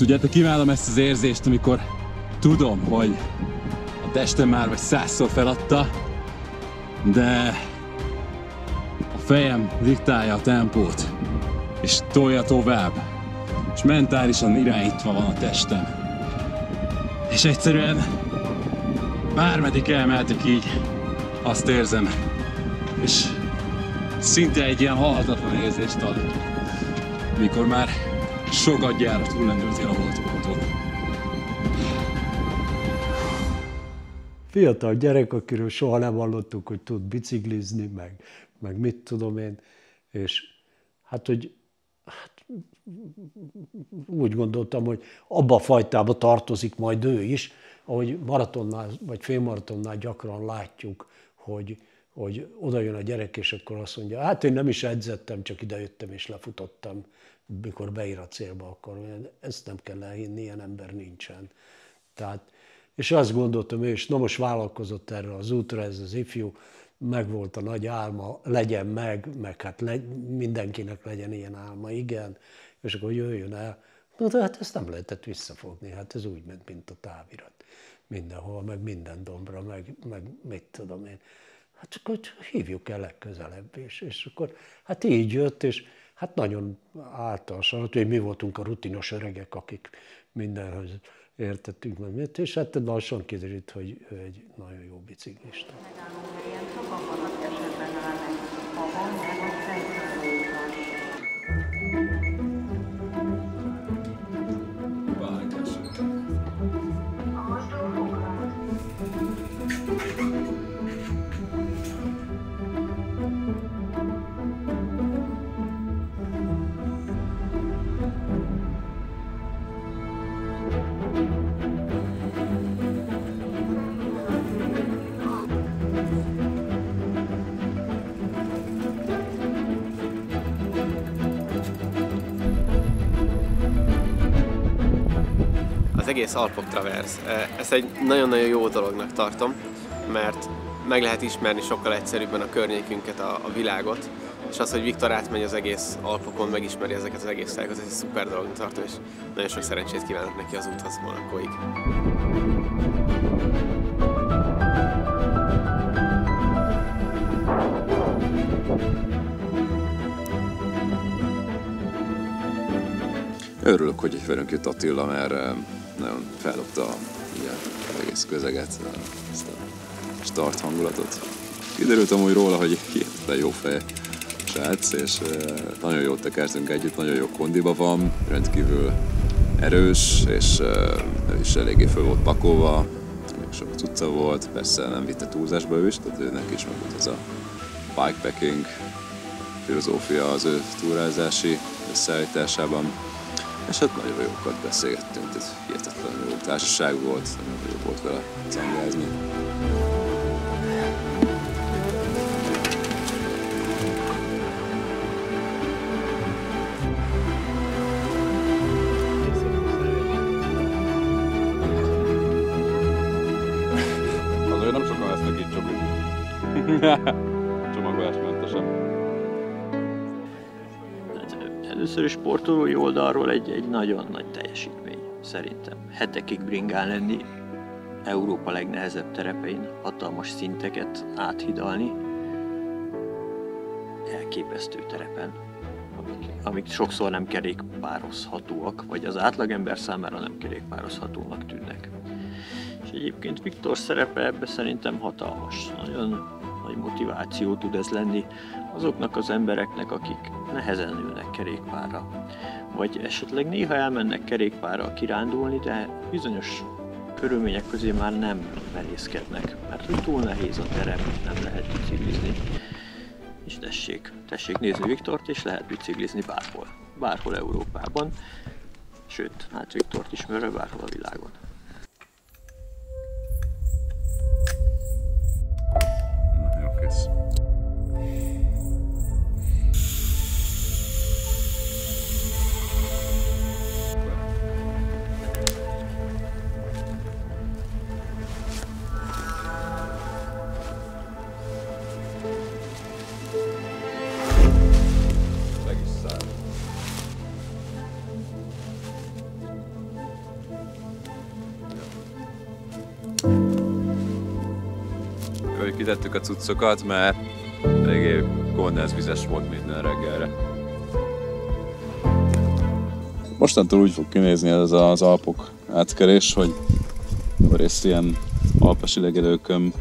Tudjátok, imádom ezt az érzést, amikor tudom, hogy a testem már vagy 100-szor feladta, de a fejem diktálja a tempót, és tolja tovább, és mentálisan irányítva van a testem. És egyszerűen bármeddig elmehetek így, azt érzem, és szinte egy ilyen halhatatlan érzést ad, mikor már sokat túllendültél a boltokon. Fiatal gyerek, akiről soha nem hallottuk, hogy tud biciklizni, meg mit tudom én, és úgy gondoltam, hogy abba a fajtába tartozik majd ő is, ahogy maratonnál vagy félmaratonnál gyakran látjuk, hogy oda jön a gyerek, és akkor azt mondja, hát én nem is edzettem, csak idejöttem és lefutottam, mikor beír a célba, akkor ezt nem kell elhinni, ilyen ember nincsen. Tehát, és azt gondoltam, és na most vállalkozott erre az útra, ez az ifjú, megvolt a nagy álma, legyen meg hát mindenkinek legyen ilyen álma, igen, és akkor jöjjön el. No, de hát ezt nem lehetett visszafogni, hát ez úgy ment, mint a távirat. Mindenhol, meg minden dombra, meg mit tudom én. Hát akkor hívjuk el legközelebb, és akkor hát így jött, és hát nagyon általánosan, hogy mi voltunk a rutinos öregek, akik mindenhez értettünk meg, és hát lassan kiderült, hogy ő egy nagyon jó biciklista. Az egész Alpok Traverse. Ezt egy nagyon-nagyon jó dolognak tartom, mert meg lehet ismerni sokkal egyszerűbben a környékünket, a világot, és az, hogy Viktor átmegy az egész Alpokon, megismeri ezeket az egész tájakat, ez egy szuper dolognak tartom, és nagyon sok szerencsét kívánok neki az úthoz Monacóig. Örülök, hogy velünk itt Attila, mert nagyon feldobta az egész közeget, ezt a start hangulatot. Kiderült amúgy róla, hogy hihetetlen jó fej srác, és nagyon jól tekertünk együtt, nagyon jó kondiba van, rendkívül erős, és ő is eléggé föl volt pakolva, még sok cucca volt, persze nem vitte túlzásba ő is, tehát őnek is meg volt ez a bikepacking filozófia az ő túrázási összeállításában. És hát nagyon jókat beszélgettünk, tehát hihetetlen jó társaság volt, nagyon jó volt vele cangázni. Azért nem sokan lesznek itt csokit. Csomagolásmentesen. Először is sportolói oldalról egy nagyon nagy teljesítmény, szerintem. Hetekig bringán lenni, Európa legnehezebb terepein hatalmas szinteket áthidalni, elképesztő terepen, amik sokszor nem kerékpározhatóak, vagy az átlagember számára nem kerékpározhatónak tűnnek. És egyébként Viktor szerepe ebbe szerintem hatalmas, nagyon nagy motiváció tud ez lenni azoknak az embereknek, akik nehezen ülnek kerékpárra, vagy esetleg néha elmennek kerékpárral kirándulni, de bizonyos körülmények közé már nem merészkednek, mert túl nehéz a terep, nem lehet biciklizni. És tessék nézni Viktort, és lehet biciklizni bárhol Európában, sőt, hát Viktort ismerve bárhol a világon. Jó, kész. kitettük a cuccokat, mert eléggé kondenzvizes volt minden reggelre. Mostantól úgy fog kinézni ez az Alpok átkelés, hogy részt ilyen alpesi legelőkön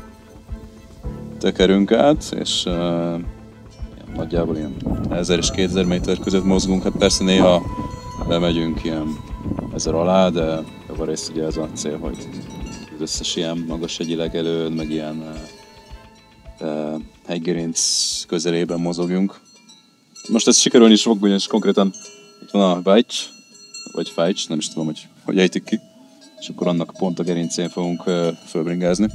tekerünk át, és nagyjából ilyen 1000 és 2000 méter között mozgunk. Hát persze néha bemegyünk ilyen 1000 alá, de javarészt ugye ez a cél, hogy az összes ilyen magas hegyi legelőn, meg ilyen hegygerinc közelében mozogjunk. Most ez sikerülni is fog, ugyanis konkrétan itt van a Vajcs, vagy Fajcs, nem is tudom, hogy ejtik ki, és akkor annak pont a gerincén fogunk fölbringázni.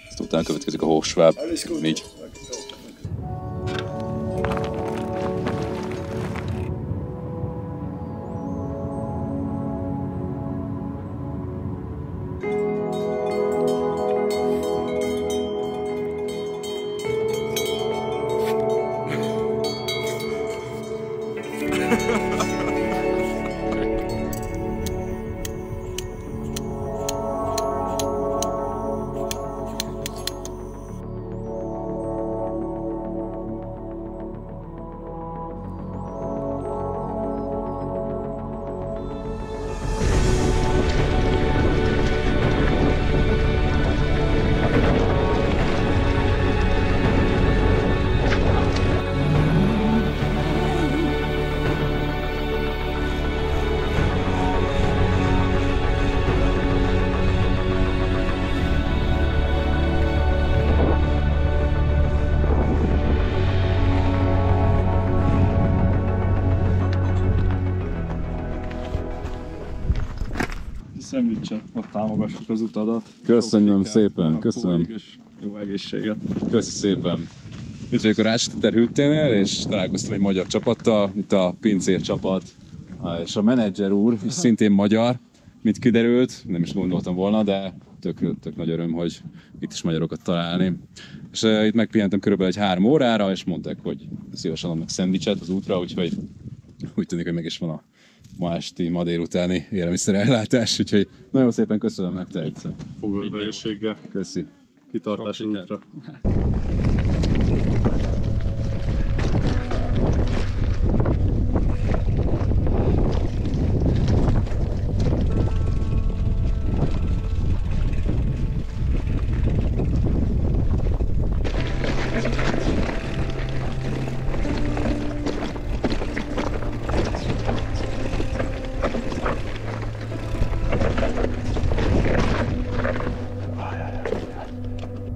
Ezt utána következik a Hochschwab 4. Szendvicset, ott támogassuk az utadat. Köszönöm szépen, köszönöm. Jó egészséget. Köszi szépen. Itt vagyok a Rácstetter hűtténél, és találkoztam egy magyar csapattal, itt a pincér csapat, és a menedzser úr is szintén magyar, mint kiderült, nem is gondoltam volna, de tök nagy öröm, hogy itt is magyarokat találni. És itt megpihentem körülbelül egy 3 órára, és mondták, hogy szívesen adnak szendvicset az útra, úgyhogy úgy tűnik, hogy meg is van a ma esti, ma délutáni élelmiszerellátás, úgyhogy nagyon szépen köszönöm nektek egyszer. Fogadj egészséggel. Köszi. Kitartás útra.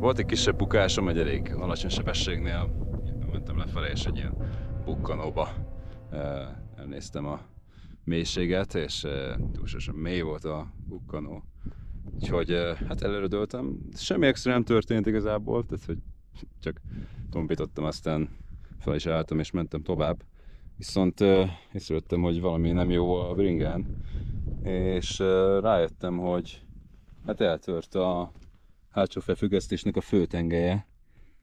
Volt egy kisebb bukásom, egy elég alacsony sebességnél, mentem lefelé, és egy ilyen bukkanóba elnéztem a mélységet, és túlságosan mély volt a bukkanó. Úgyhogy hát előre dőltem. Semmi extra nem történt igazából, tehát hogy csak tompítottam, aztán fel is álltam és mentem tovább. Viszont észrevettem, hogy valami nem jó a bringán, és rájöttem, hogy hát eltört a hátsó felfüggesztésnek a főtengelye.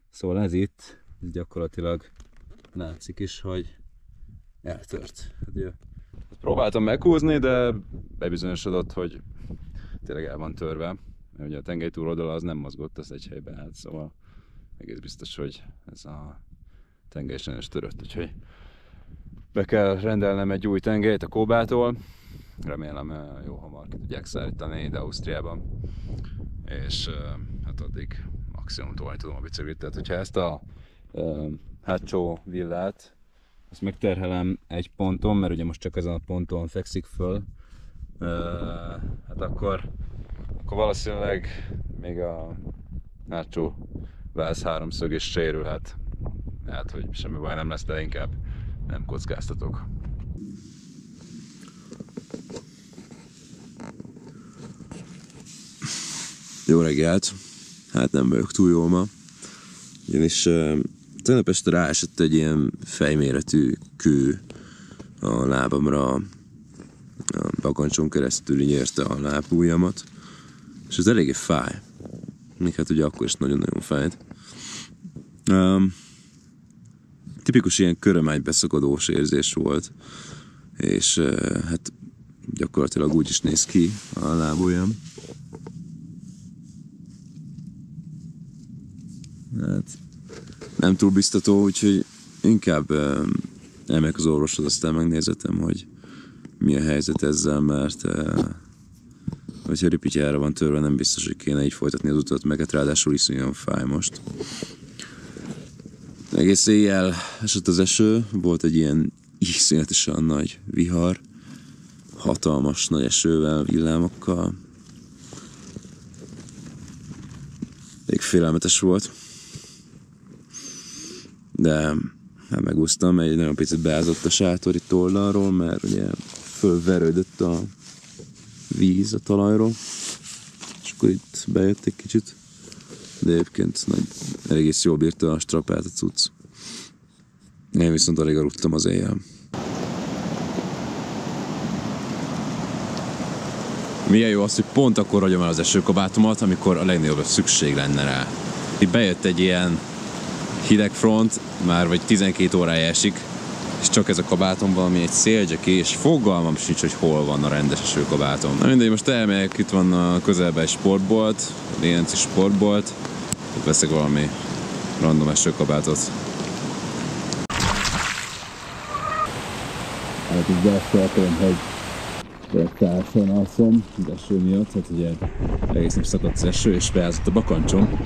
Szóval ez itt, ez gyakorlatilag látszik is, hogy eltört. Próbáltam meghúzni, de bebizonyosodott, hogy tényleg el van törve. Mert ugye a tengely túloldala az nem mozgott, az egy helyben állt, szóval egész biztos, hogy ez a tengely sajnos törött. Úgyhogy be kell rendelnem egy új tengelyt a Kóbától. Remélem jó hamar ki tudják szállítani ide Ausztriában. És hát addig maximum tolni tudom a biciklit. Tehát hogyha ezt a hátsó villát, ezt megterhelem egy ponton, mert ugye most csak ezen a ponton fekszik föl, hát akkor valószínűleg még a hátsó váz háromszög is sérülhet. Hát, hogy semmi baj nem lesz, de inkább nem kockáztatok. Jó reggelt! Hát nem vagyok túl jól ma, ugyanis tegnap este ráesett egy ilyen fejméretű kő a lábamra, a bakancson keresztül így érte a lábujjamat, és ez eléggé fáj. Még hát ugye akkor is nagyon-nagyon fájt. Tipikus ilyen körömágybeszakadós érzés volt, és hát gyakorlatilag úgy is néz ki a lábujjam. Hát nem túl biztató, úgyhogy inkább elmegyek az orvoshoz, aztán megnézetem, hogy mi a helyzet ezzel, mert hogyha ripityára van törve, nem biztos, hogy kéne így folytatni az utat, meg hát ráadásul iszonyúan fáj most. Egész éjjel esett az eső, volt egy ilyen iszonyatosan nagy vihar, hatalmas nagy esővel, villámokkal. Elég félelmetes volt. De hát megúsztam, egy nagyon picit beázott a sátor itt oldalról, mert ugye fölverődött a víz a talajról, és akkor itt bejött egy kicsit, de egyébként egész jól bírta a strapát a cucc. Én viszont alig aludtam az éjjel. Milyen jó az, hogy pont akkor ragyom el az esőkabátomat, amikor a legnagyobb szükség lenne rá. Itt bejött egy ilyen hideg front, már vagy 12 órája esik, és csak ez a kabátom valami egy széldzseki, és fogalmam sincs, hogy hol van a rendes esőkabátom. Na mindegy, most elmegyek, itt van a közelben egy sportbolt, a DNC sportbolt, itt veszek valami random esőkabátot. Hát itt beesteltem, hogy társan alszom, az eső miatt, hát ugye egész nap szakadt az eső, és beázott a bakancsom.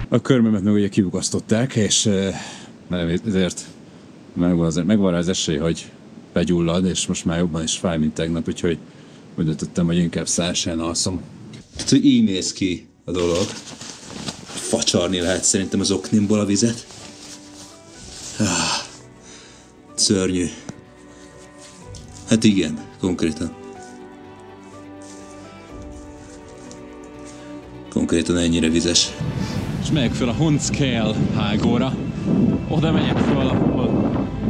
A körmömet meg ugye kivugasztották, és ezért megvan rá az esély, hogy begyullad, és most már jobban is fáj, mint tegnap, úgyhogy úgy döntöttem, hogy inkább szársen alszom. Tehát, hogy így néz ki a dolog. Facsarni lehet szerintem az oknimból a vizet. Szörnyű. Hát igen, konkrétan. Konkrétan ennyire vizes. És megyek fel a Hundscale hágóra. Oda megyek fel, ahol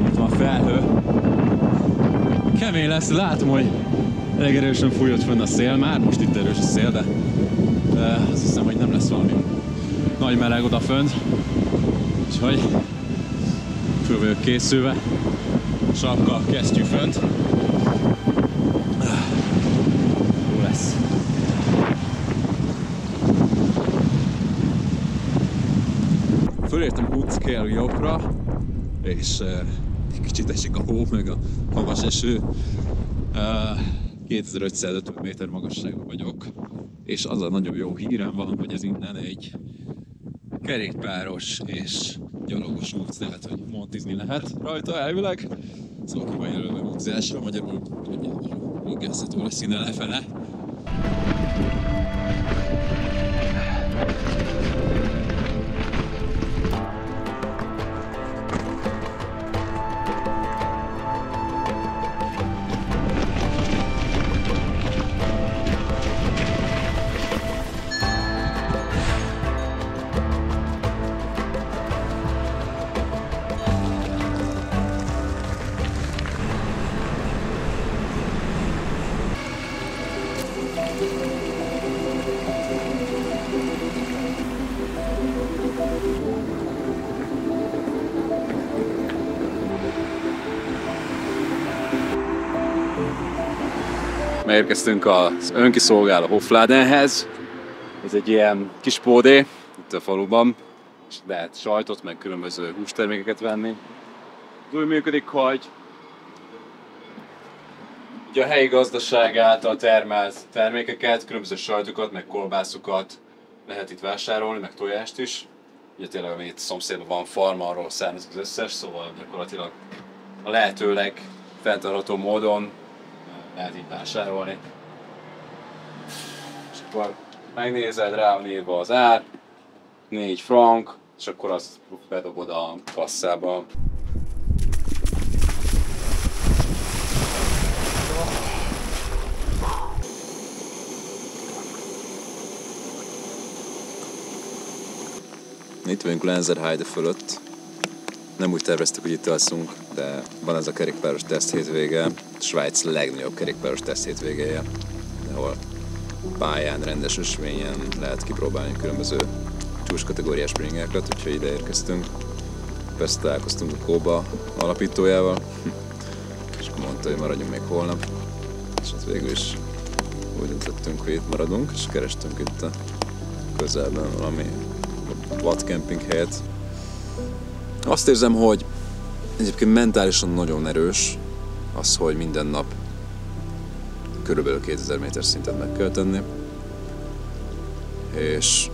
ott van a felhő. Kemény lesz, látom, hogy elég erősen fújott fönn a szél. Már most itt erős a szél, de azt hiszem, hogy nem lesz valami nagy meleg odafönt. Úgyhogy föl vagyok készülve. Sapka, kesztyű fönt. Jó lesz. Fölértem Hundscale jobbra, és egy kicsit esik a hó, meg a havas eső. 2550 méter magasságban vagyok, és az a nagyon jó hírem van, hogy ez innen egy kerékpáros és gyalogos út, tehát hogy montizni lehet rajta elvileg. Szóval ki van jelölve útzásra, magyarul röggeszthető lesz innen lefele. Megérkeztünk az önkiszolgáló Hofladenhez. Ez egy ilyen kis pódé itt a faluban, és lehet sajtot, meg különböző hústermékeket venni. Úgy működik, hogy ugye a helyi gazdaság által termelt termékeket, különböző sajtokat, meg kolbászokat lehet itt vásárolni, meg tojást is. Ugye tényleg, ami itt szomszédban van farm, arról származik az összes, szóval gyakorlatilag a lehetőleg fenntartható módon lehet így vásárolni. És akkor megnézed, rá van írva az ár, 4 frank, és akkor azt bedobod a kasszába. Itt vagyunk Lenzerheide fölött. Nem úgy terveztük, hogy itt alszunk, de van ez a kerékpáros teszt hétvége, Svájc legnagyobb kerékpáros teszt hétvégéje, ahol pályán, rendes ösvényen lehet kipróbálni különböző csúcskategóriás bringákat, úgyhogy ide érkeztünk. Persze találkoztunk a Kóba alapítójával, és akkor mondta, hogy maradjunk még holnap, és hát végül is úgy döntöttünk, hogy itt maradunk, és kerestünk itt a közelben valami vadkemping helyet. Azt érzem, hogy egyébként mentálisan nagyon erős az, hogy minden nap körülbelül 2000 méter szintet meg kell tenni. És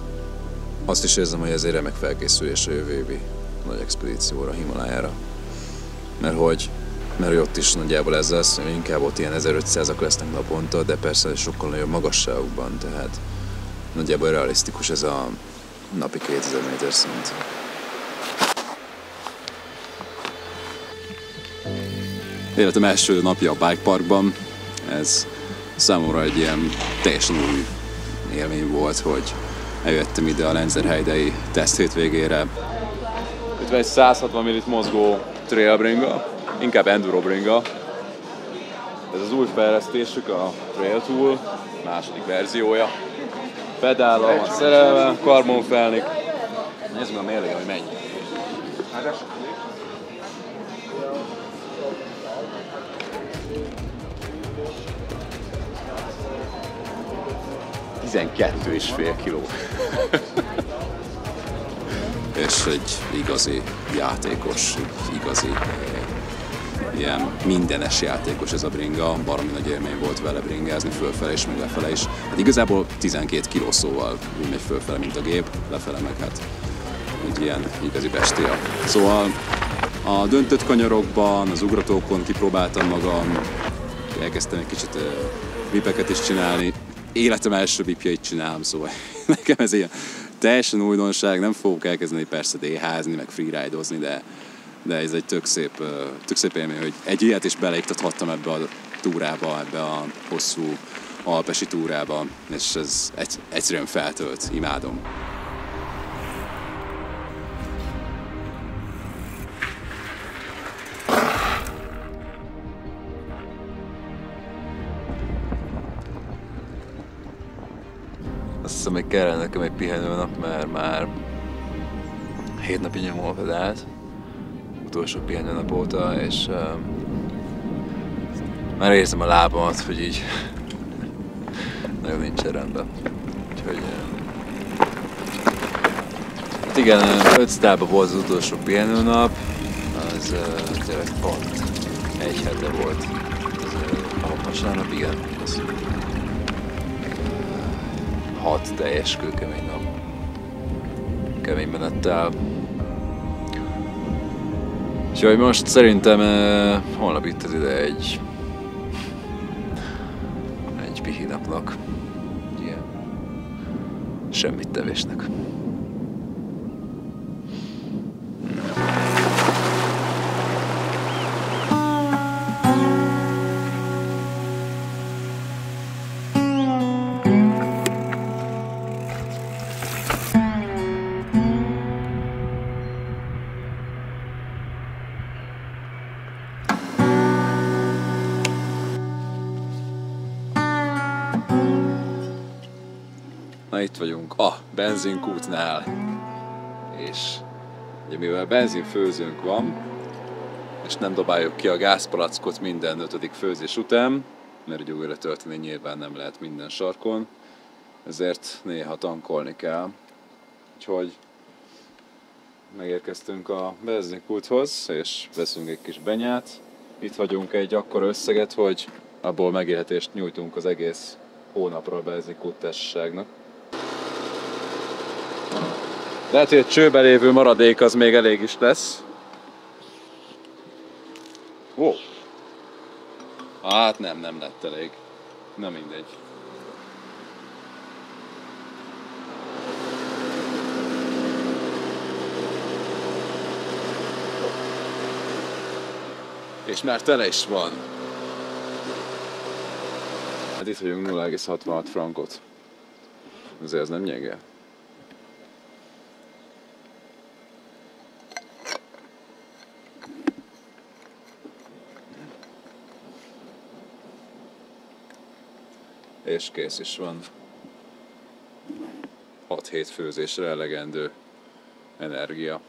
azt is érzem, hogy ez egy remek felkészülés a jövő évi nagy expedícióra, Himalájára. Mert hogy ott is nagyjából ez lesz, inkább ott ilyen 1500-ak lesznek naponta, de persze sokkal nagyobb magasságokban, tehát nagyjából realisztikus ez a napi 2000 méter szint. Életem első napja a bike parkban, ez számomra egy ilyen teljesen új élmény volt, hogy eljöttem ide a Lenzerheidei teszt hétvégére. Itt van egy 160 mm mozgó trail bringa, inkább enduro bringa. Ez az új fejlesztésük, a Trail Tool, második verziója. Pedállal van szerelve, karbonfelnik. Nézzük a mérlegen, hogy mennyi. 12,5 kiló. És egy igazi játékos, igazi ilyen mindenes játékos ez a bringa, baromi nagy élmény volt vele bringázni, fölfele és meg lefele is. Hát igazából 12 kiló, szóval úgy megy fölfele, mint a gép, lefele meg hát egy ilyen igazi bestia. Szóval a döntött kanyarokban, az ugratókon kipróbáltam magam, elkezdtem egy kicsit vipeket is csinálni. Életem első vipjait csinálom, szóval nekem ez ilyen teljesen újdonság, nem fogok elkezdeni persze DH-zni, meg freeride-ozni, de ez egy tök szép élmény, hogy egy ilyet is beleiktathattam ebbe a túrába, ebbe a hosszú alpesi túrába, és ez egyszerűen feltölt, imádom. Azt hiszem, hogy kellene nekem egy pihenőnap, mert már 7 napig nyomom a pedált, utolsó pihenőnap óta, és már érzem a lábamat, hogy így nagyon nincsen rendben. Úgyhogy hát igen, 5 sztárban volt az utolsó pihenőnap, az tényleg pont egy hete volt. A vasárnap, igen, az 6 teljes kőkemény nap. Kemény menettel. Úgyhogy most szerintem holnap itt az ide egy pihinapnak. Ilyen semmit tevésnek. Na, itt vagyunk a benzinkútnál, és ugye mivel benzinfőzőnk van, és nem dobáljuk ki a gázpalackot minden 5. főzés után, mert ugye újra tölteni nyilván nem lehet minden sarkon, ezért néha tankolni kell. Úgyhogy megérkeztünk a benzinkúthoz, és veszünk egy kis benyát. Itt hagyunk egy akkora összeget, hogy abból megélhetést nyújtunk az egész hónapra a benzinkút társaságnak. Lehet, hogy egy csőben lévő maradék az még elég is lesz. Ó! Hát nem lett elég. Nem mindegy. És már tele is van. Hát itt vagyunk 0,66 frankot. Azért ez nem nyege. És kész is van. 6-7 főzésre elegendő energia.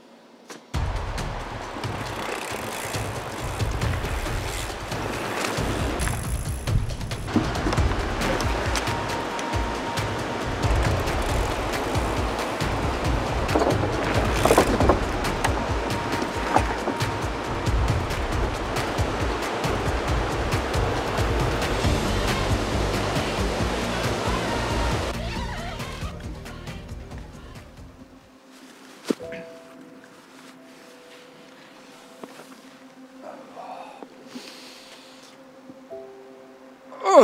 Jó.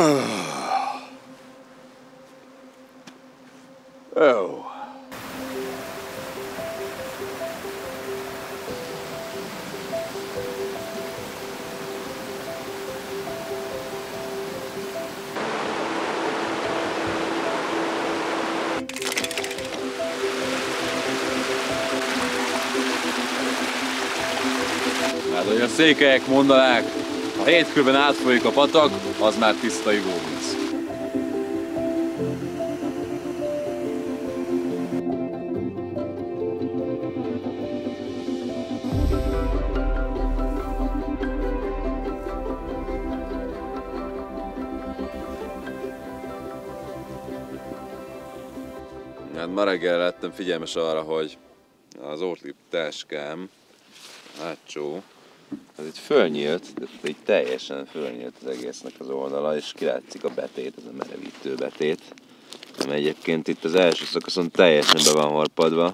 Hát, hogy a székelyek mondanák, ha hétkőben átfolyik a patak, az már tiszta ivóvíz. Hát ma reggel lettem figyelmes arra, hogy az ortlip táskám, hátsó, az itt fölnyílt, de így teljesen fölnyílt az egésznek az oldala, és kilátszik a betét, ez a merevítő betét, ami egyébként itt az első szakaszon teljesen be van harpadva,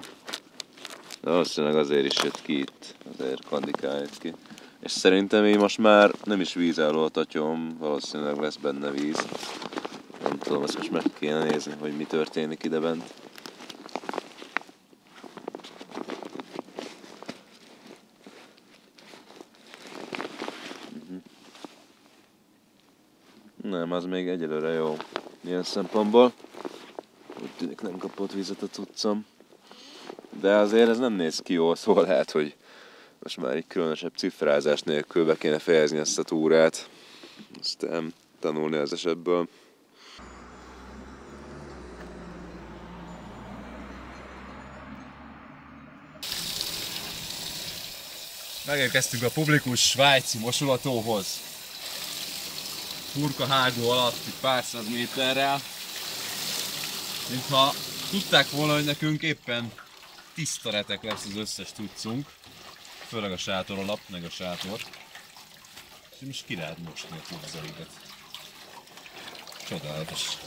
de valószínűleg azért is jött ki itt, azért kandikál jött ki. És szerintem így most már nem is vízálló a tatyom, valószínűleg lesz benne víz. Nem tudom, ezt most meg kéne nézni, hogy mi történik idebent. Nem, az még egyelőre jó. Ilyen szempontból. Úgy tűnik, nem kapott vizet a cuccom. De azért ez nem néz ki jól, szóval lehet, hogy most már egy különösebb cifrázás nélkül be kéne fejezni ezt a túrát. Aztán tanulni az esetből. Megérkeztünk a publikus svájci mosolatóhoz. Furka hágó alatt egy pár száz méterrel. Mintha tudták volna, hogy nekünk éppen tiszta retek lesz az összes tudcunk. Főleg a sátor alap, meg a sátor. És most ki lehet mosni a tudzaikat. Csodálatos.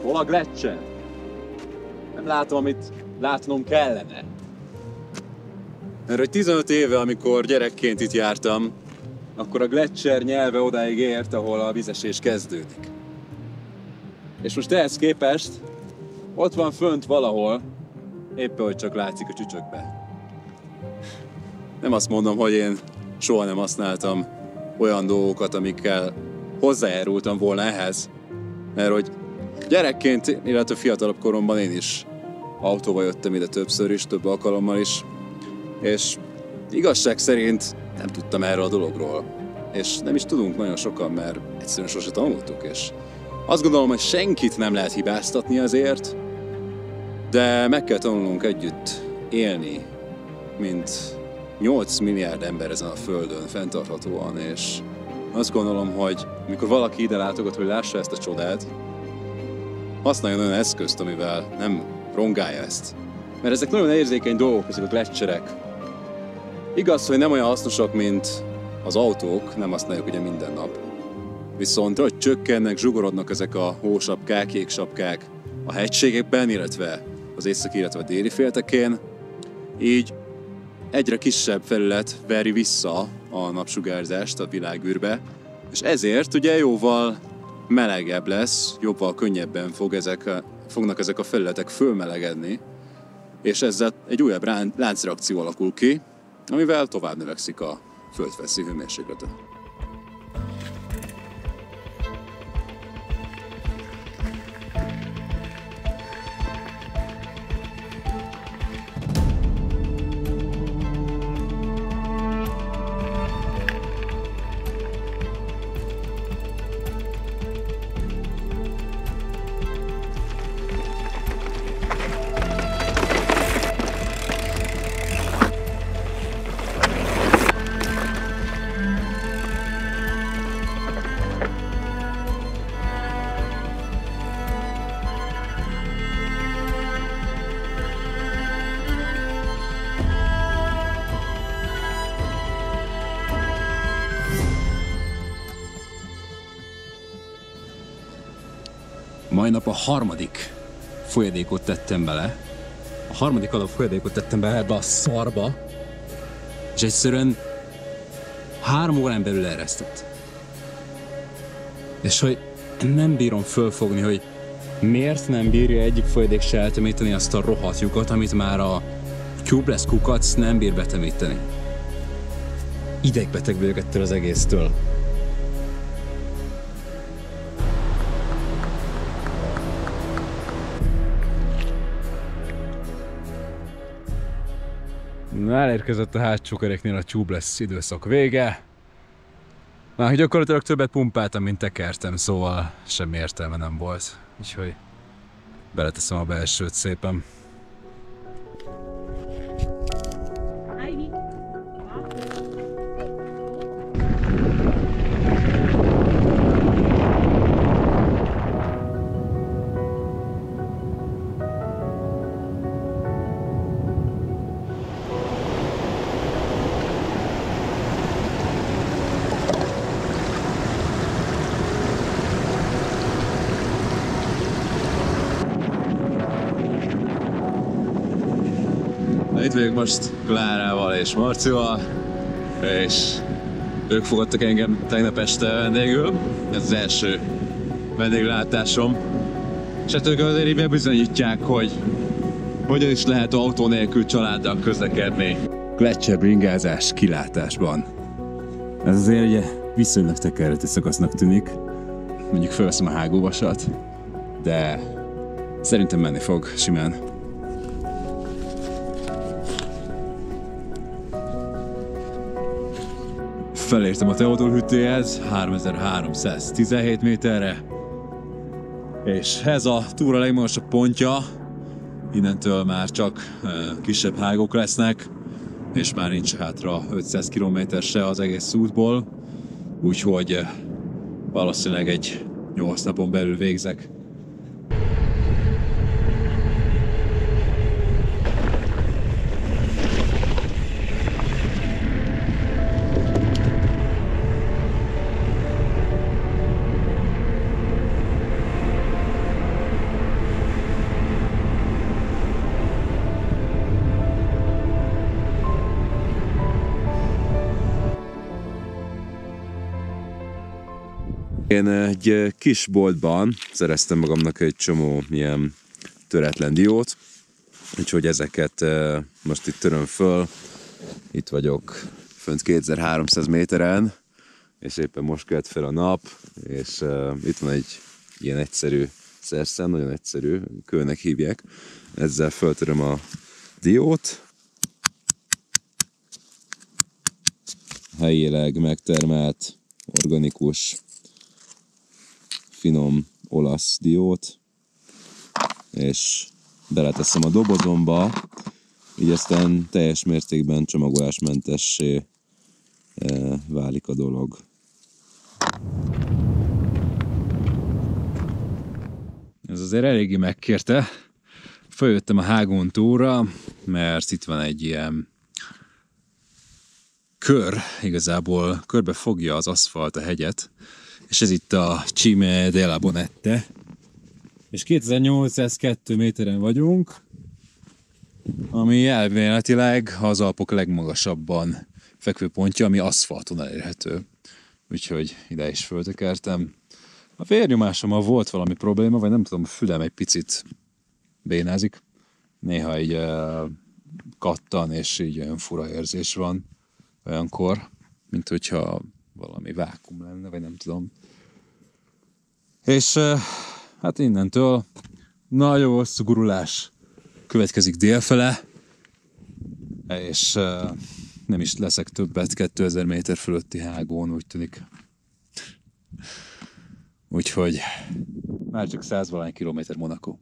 Hol a Gletscher? Nem látom, amit látnom kellene. Mert hogy 15 éve, amikor gyerekként itt jártam, akkor a Gletscher nyelve odáig ért, ahol a vízesés kezdődik. És most ehhez képest ott van fönt valahol, éppen hogy csak látszik a csücsökbe. Nem azt mondom, hogy én soha nem használtam olyan dolgokat, amikkel hozzájárultam volna ehhez, mert hogy gyerekként, illetve fiatalabb koromban én is autóval jöttem ide többször is, több alkalommal is, és igazság szerint nem tudtam erről a dologról. És nem is tudunk nagyon sokan, mert egyszerűen sose tanultuk, és azt gondolom, hogy senkit nem lehet hibáztatni azért, de meg kell tanulnunk együtt élni, mint 8 milliárd ember ezen a földön fenntarthatóan, és azt gondolom, hogy mikor valaki ide látogat, hogy lássa ezt a csodát, használjon olyan eszközt, amivel nem rongálja ezt. Mert ezek nagyon érzékeny dolgok, ezek a gletszerek. Igaz, hogy nem olyan hasznosak, mint az autók, nem használjuk ugye minden nap. Viszont hogy csökkennek, zsugorodnak ezek a hósapkák, jégsapkák a hegységekben, illetve az északi, illetve a déli féltekén, így egyre kisebb felület veri vissza a napsugárzást a világűrbe, és ezért ugye jóval melegebb lesz, jóval könnyebben fognak ezek a felületek fölmelegedni, és ezzel egy újabb láncreakció alakul ki, amivel tovább növekszik a földfelszi hőmérséklete. Mai nap a harmadik folyadékot tettem bele. A harmadik alap folyadékot tettem bele ebbe a szarba, és egyszerűen 3 órán belül eresztett. És hogy nem bírom fölfogni, hogy miért nem bírja egyik folyadék se eltemíteni azt a rohadt lyukat, amit már a Tubeless kukac nem bír betemíteni. Idegbeteg vagyok ettől az egésztől. Na, elérkezett a hátsó kereknél a Tubeless időszak vége. Már gyakorlatilag többet pumpáltam, mint tekertem, szóval semmi értelme nem volt. Úgyhogy beleteszem a belsőt szépen. Itt vagyok most Klárával és Marcival, és ők fogadtak engem tegnap este vendégül. Ez az első vendéglátásom. És hát ők azért így bebizonyítják, hogy hogyan is lehet autó nélkül családdal közlekedni. Gletscher bringázás kilátásban. Ez azért ugye viszonylag tekerhető szakasznak tűnik. Mondjuk felveszem a hágóvasat, de szerintem menni fog simán. Felértem a Theodor hüttéhez, 3317 méterre, és ez a túra legmagasabb pontja. Innentől már csak kisebb hágók lesznek, és már nincs hátra 500 km se az egész útból, úgyhogy valószínűleg egy 8 napon belül végzek. Én egy kis boltban szereztem magamnak egy csomó ilyen töretlen diót, úgyhogy ezeket most itt töröm föl. Itt vagyok fönt 2300 méteren, és éppen most kelt fel a nap, és itt van egy ilyen egyszerű szerszám, nagyon egyszerű, kőnek hívják. Ezzel föltöröm a diót. Helyileg megtermelt, organikus, finom olasz diót, és beleteszem a dobozomba, így aztán teljes mértékben csomagolásmentessé válik a dolog. Ez azért eléggé megkérte. Följöttem a hágón túlra, mert itt van egy ilyen kör, igazából körbe fogja az aszfalt a hegyet, és ez itt a Cime della Bonette, és 2802 méteren vagyunk, ami elméletileg az Alpok legmagasabban fekvő pontja, ami aszfalton elérhető. Úgyhogy ide is föltekertem. A vérnyomásommal volt valami probléma, vagy nem tudom, a fülem egy picit bénázik. Néha így kattan, és így olyan fura érzés van olyankor, mint hogyha valami vákum lenne, vagy nem tudom. És hát innentől nagyon hosszú gurulás következik délfele, és nem is leszek többet 2000 méter fölötti hágón, úgy tűnik. Úgyhogy már csak 100-valány kilométer Monaco.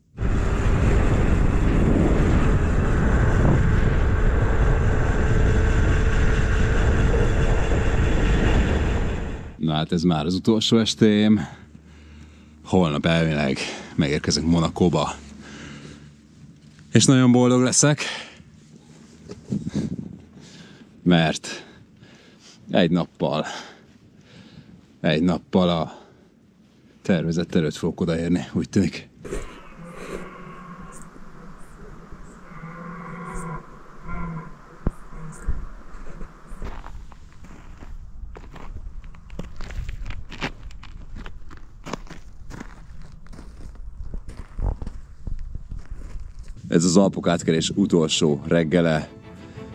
Na hát ez már az utolsó estém. Holnap elvileg megérkezek Monacóba. És nagyon boldog leszek. Mert egy nappal a tervezett előtt fogok odaérni, úgy tűnik. Ez az Alpok átkelés utolsó reggele.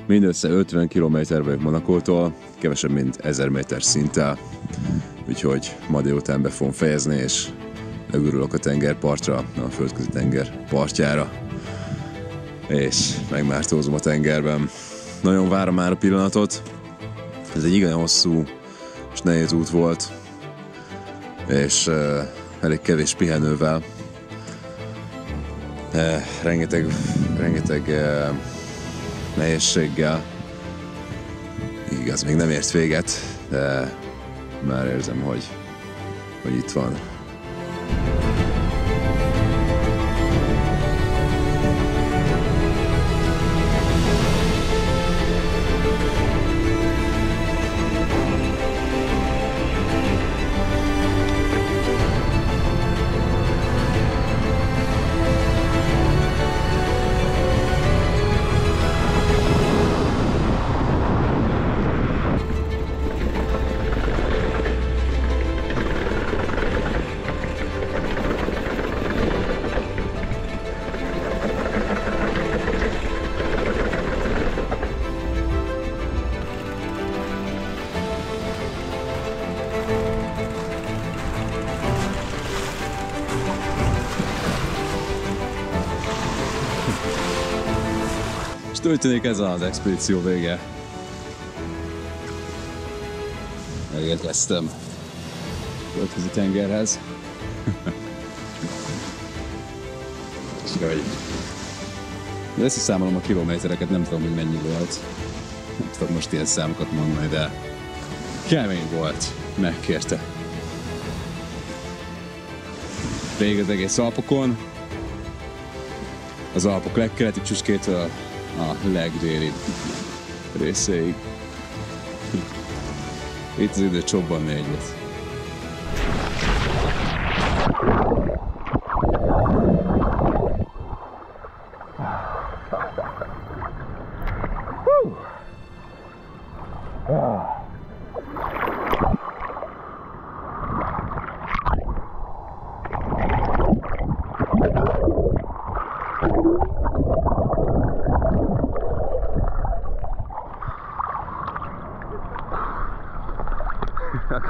Mindössze 50 km vagyok Monacótól, kevesebb mint 1000 méter szinttel. Úgyhogy ma délután be fogom fejezni, és legurulok a tengerpartra, a földközi tenger partjára. És megmártózom a tengerben. Nagyon várom már a pillanatot. Ez egy igen hosszú és nehéz út volt, és elég kevés pihenővel. Rengeteg nehézséggel. Igaz, még nem ért véget, de már érzem, hogy itt van. Úgy tűnik ez az expedíció vége. Megérkeztem a földközi tengerhez. És hogy összeszámolom a kilométereket, nem tudom, hogy mennyi volt. Nem tudom most ilyen számokat mondani, de kemény volt. Megkérte. Végig az egész Alpokon. Az Alpok legkeleti csücskétől a legdélibb részéig. Itt az idő csobbanni egyet.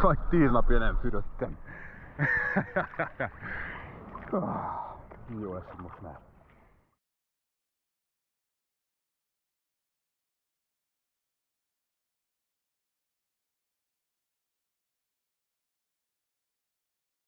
Vagy 10 napja nem fürödtem. Jó lesz most már.